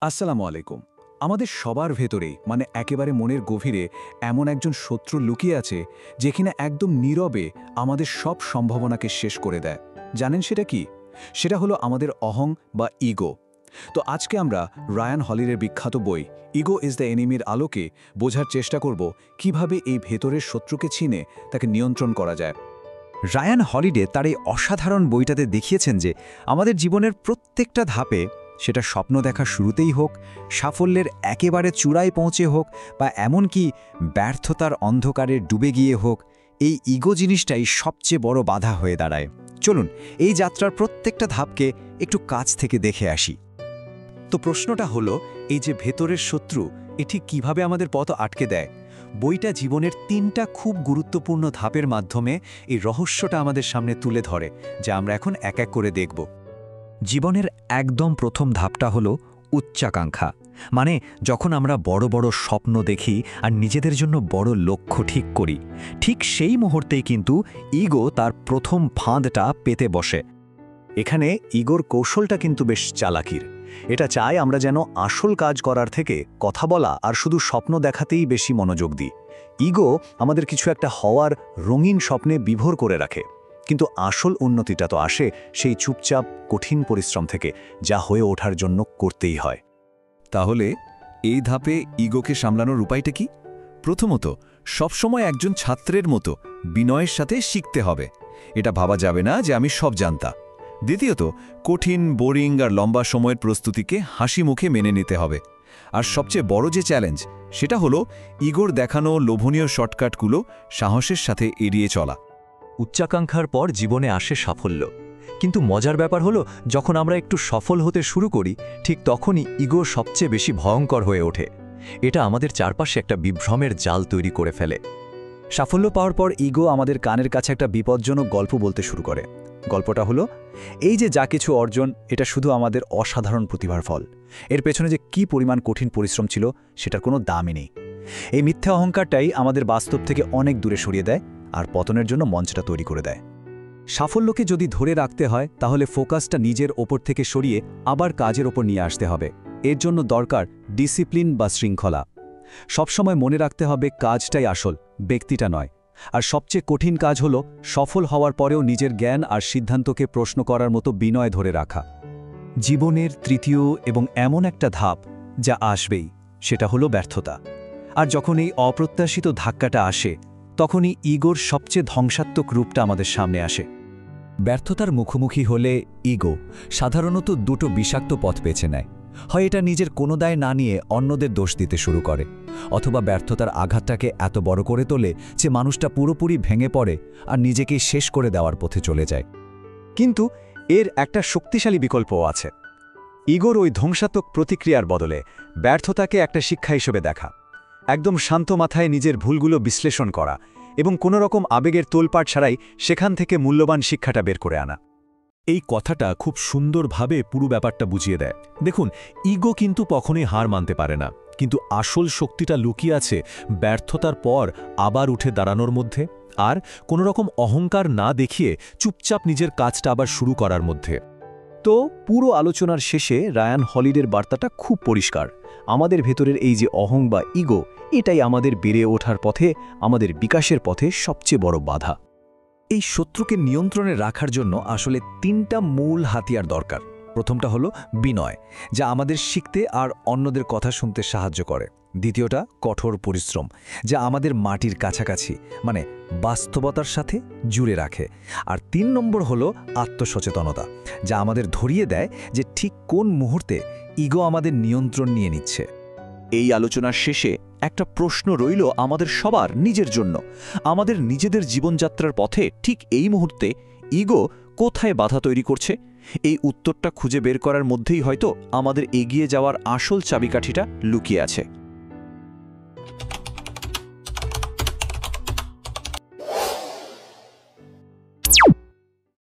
আসসালামু আলাইকুম। আমাদের সবার ভেতরেই একেবারে মনের গভীরে এমন একজন শত্রু লুকিয়ে আছে যে কিনা একদম নীরবে আমাদের সব সম্ভাবনাকে শেষ করে দেয়। জানেন সেটা কি? সেটা হলো আমাদের অহং বা ইগো। তো আজকে আমরা রায়ান হলিডের বিখ্যাত বই ইগো ইজ দ্য এনিমির আলোকে বোঝার চেষ্টা করব কিভাবে এই ভেতরের শত্রুকে চিনে তাকে নিয়ন্ত্রণ করা যায়। রায়ান হলিডে তার এই অসাধারণ বইটাতে দেখিয়েছেন যে আমাদের জীবনের প্রত্যেকটা ধাপে, সেটা স্বপ্ন দেখা শুরুতেই হোক, সাফল্যের একেবারে চূড়ায় পৌঁছে হোক, বা এমনকি ব্যর্থতার অন্ধকারে ডুবে গিয়ে হোক, এই ইগো জিনিসটাই সবচেয়ে বড় বাধা হয়ে দাঁড়ায়। চলুন এই যাত্রার প্রত্যেকটা ধাপকে একটু কাছ থেকে দেখে আসি। তো প্রশ্নটা হলো, এই যে ভেতরের শত্রু, এটি কিভাবে আমাদের পথ আটকে দেয়? বইটা জীবনের ৩টা খুব গুরুত্বপূর্ণ ধাপের মাধ্যমে এই রহস্যটা আমাদের সামনে তুলে ধরে, যা আমরা এখন এক এক করে দেখব। জীবনের একদম প্রথম ধাপটা হলো উচ্চাকাঙ্ক্ষা। মানে যখন আমরা বড় বড় স্বপ্ন দেখি আর নিজেদের জন্য বড় লক্ষ্য ঠিক করি, ঠিক সেই মুহূর্তেই কিন্তু ইগো তার প্রথম ফাঁদটা পেতে বসে। এখানে ইগোর কৌশলটা কিন্তু বেশ চালাকির। এটা চায় আমরা যেন আসল কাজ করার থেকে কথা বলা আর শুধু স্বপ্ন দেখাতেই বেশি মনোযোগ দিই। ইগো আমাদের কিছু একটা হওয়ার রঙিন স্বপ্নে বিভোর করে রাখে, কিন্তু আসল উন্নতিটা তো আসে সেই চুপচাপ কঠিন পরিশ্রম থেকে, যা হয়ে ওঠার জন্য করতেই হয়। তাহলে এই ধাপে ইগোকে সামলানোর উপায়টা কি? প্রথমত, সবসময় একজন ছাত্রের মতো বিনয়ের সাথে শিখতে হবে। এটা ভাবা যাবে না যে আমি সব জানতাম। দ্বিতীয়ত, কঠিন, বোরিং আর লম্বা সময়ের প্রস্তুতিকে হাসি মুখে মেনে নিতে হবে। আর সবচেয়ে বড় যে চ্যালেঞ্জ, সেটা হলো ইগোর দেখানো লোভনীয় শর্টকাটগুলো সাহসের সাথে এড়িয়ে চলা। উচ্চাকাঙ্ক্ষার পর জীবনে আসে সাফল্য, কিন্তু মজার ব্যাপার হলো যখন আমরা একটু সফল হতে শুরু করি, ঠিক তখনই ইগো সবচেয়ে বেশি ভয়ঙ্কর হয়ে ওঠে। এটা আমাদের চারপাশে একটা বিভ্রমের জাল তৈরি করে ফেলে। সাফল্য পাওয়ার পর ইগো আমাদের কানের কাছে একটা বিপজ্জনক গল্প বলতে শুরু করে। গল্পটা হলো, এই যে যা কিছু অর্জন, এটা শুধু আমাদের অসাধারণ প্রতিভার ফল। এর পেছনে যে কি পরিমাণ কঠিন পরিশ্রম ছিল, সেটার কোনো দামই নেই। এই মিথ্যা অহংকারটাই আমাদের বাস্তব থেকে অনেক দূরে সরিয়ে দেয় আর পতনের জন্য মঞ্চটা তৈরি করে দেয়। সাফল্যকে যদি ধরে রাখতে হয়, তাহলে ফোকাসটা নিজের ওপর থেকে সরিয়ে আবার কাজের ওপর নিয়ে আসতে হবে। এর জন্য দরকার ডিসিপ্লিন বা শৃঙ্খলা। সবসময় মনে রাখতে হবে কাজটাই আসল, ব্যক্তিটা নয়। আর সবচেয়ে কঠিন কাজ হলো সফল হওয়ার পরেও নিজের জ্ঞান আর সিদ্ধান্তকে প্রশ্ন করার মতো বিনয় ধরে রাখা। জীবনের তৃতীয় এবং এমন একটা ধাপ যা আসবেই, সেটা হলো ব্যর্থতা। আর যখন এই অপ্রত্যাশিত ধাক্কাটা আসে, তখনই ইগোর সবচেয়ে ধ্বংসাত্মক রূপটা আমাদের সামনে আসে। ব্যর্থতার মুখোমুখি হলে ইগো সাধারণত দুটো বিষাক্ত পথ বেছে নেয়। হয় এটা নিজের কোনো দায় না নিয়ে অন্যদের দোষ দিতে শুরু করে, অথবা ব্যর্থতার আঘাতটাকে এত বড় করে তোলে যে মানুষটা পুরোপুরি ভেঙে পড়ে আর নিজেকেই শেষ করে দেওয়ার পথে চলে যায়। কিন্তু এর একটা শক্তিশালী বিকল্পও আছে। ইগোর ওই ধ্বংসাত্মক প্রতিক্রিয়ার বদলে ব্যর্থতাকে একটা শিক্ষা হিসেবে দেখা, একদম শান্ত মাথায় নিজের ভুলগুলো বিশ্লেষণ করা এবং কোনো রকম আবেগের তোলপাট ছাড়াই সেখান থেকে মূল্যবান শিক্ষাটা বের করে আনা। এই কথাটা খুব সুন্দরভাবে পুরো ব্যাপারটা বুঝিয়ে দেয়। দেখুন, ইগো কিন্তু কখনোই হার মানতে পারে না, কিন্তু আসল শক্তিটা লুকিয়ে আছে ব্যর্থতার পর আবার উঠে দাঁড়ানোর মধ্যে, আর কোনো রকম অহংকার না দেখিয়ে চুপচাপ নিজের কাজটা আবার শুরু করার মধ্যে। তো পুরো আলোচনার শেষে রায়ান হলিডের বার্তাটা খুব পরিষ্কার। আমাদের ভেতরের এই যে অহং বা ইগো, এটাই আমাদের বেড়ে ওঠার পথে, আমাদের বিকাশের পথে সবচেয়ে বড় বাধা। এই শত্রুকে নিয়ন্ত্রণে রাখার জন্য আসলে 3টা মূল হাতিয়ার দরকার। প্রথমটা হলো বিনয়, যা আমাদের শিখতে আর অন্যদের কথা শুনতে সাহায্য করে। দ্বিতীয়টা কঠোর পরিশ্রম, যা আমাদের মাটির কাছাকাছি, বাস্তবতার সাথে জুড়ে রাখে। আর 3 নম্বর হলো আত্মসচেতনতা, যা আমাদের ধরিয়ে দেয় যে ঠিক কোন মুহূর্তে ইগো আমাদের নিয়ন্ত্রণ নিয়ে নিচ্ছে। এই আলোচনার শেষে একটা প্রশ্ন রইল আমাদের সবার নিজের জন্য। আমাদের নিজেদের জীবনযাত্রার পথে ঠিক এই মুহূর্তে ইগো কোথায় বাধা তৈরি করছে? এই উত্তরটা খুঁজে বের করার মধ্যেই হয়তো আমাদের এগিয়ে যাওয়ার আসল চাবিকাঠিটা লুকিয়ে আছে।